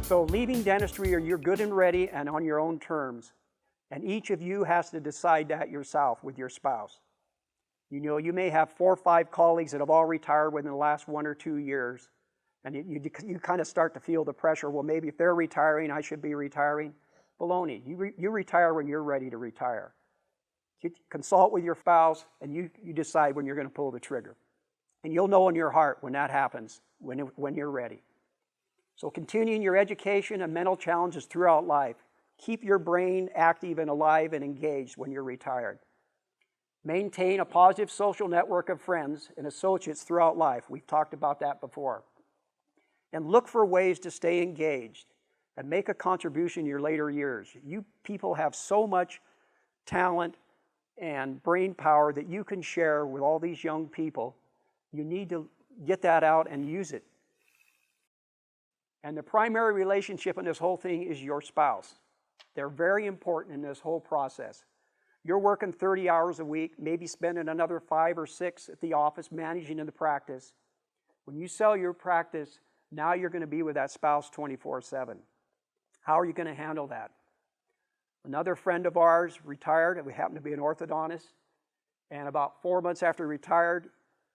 So leaving dentistry, you're good and ready and on your own terms. And each of you has to decide that yourself with your spouse. You know, you may have 4 or 5 colleagues that have all retired within the last 1 or 2 years. And you kind of start to feel the pressure, well, maybe if they're retiring, I should be retiring. Baloney. You retire when you're ready to retire. You consult with your spouse, and you decide when you're going to pull the trigger. And you'll know in your heart when that happens, when you're ready. So continuing your education and mental challenges throughout life. Keep your brain active and alive and engaged when you're retired. Maintain a positive social network of friends and associates throughout life. We've talked about that before. And look for ways to stay engaged and make a contribution in your later years. You people have so much talent and brain power that you can share with all these young people. You need to get that out and use it. And the primary relationship in this whole thing is your spouse. They're very important in this whole process. You're working 30 hours a week, maybe spending another 5 or 6 at the office managing in the practice. When you sell your practice, now you're going to be with that spouse 24/7. How are you going to handle that? Another friend of ours retired, and we happen to be an orthodontist, and about 4 months after he retired,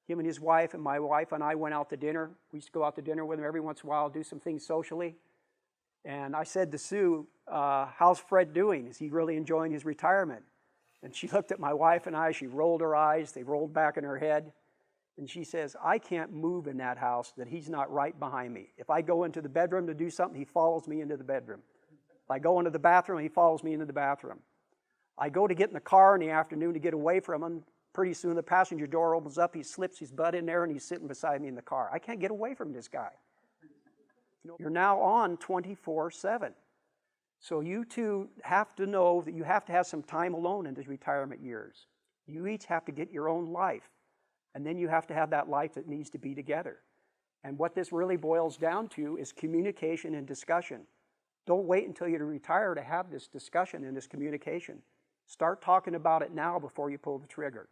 him and his wife and my wife and I went out to dinner. We used to go out to dinner with him every once in a while, do some things socially. And I said to Sue, how's Fred doing? Is he really enjoying his retirement? And she looked at my wife and I, she rolled her eyes, they rolled back in her head. And she says, I can't move in that house that he's not right behind me. If I go into the bedroom to do something, he follows me into the bedroom. If I go into the bathroom, he follows me into the bathroom. I go to get in the car in the afternoon to get away from him. Pretty soon the passenger door opens up, he slips his butt in there and he's sitting beside me in the car. I can't get away from this guy. You're now on 24/7. So you two have to know that you have to have some time alone in these retirement years. You each have to get your own life. And then you have to have that life that needs to be together. And what this really boils down to is communication and discussion. Don't wait until you retire to have this discussion and this communication. Start talking about it now before you pull the trigger.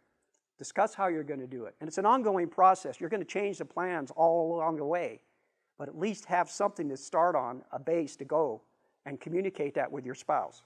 Discuss how you're going to do it. And it's an ongoing process. You're going to change the plans all along the way. But at least have something to start on, a base to go, and communicate that with your spouse.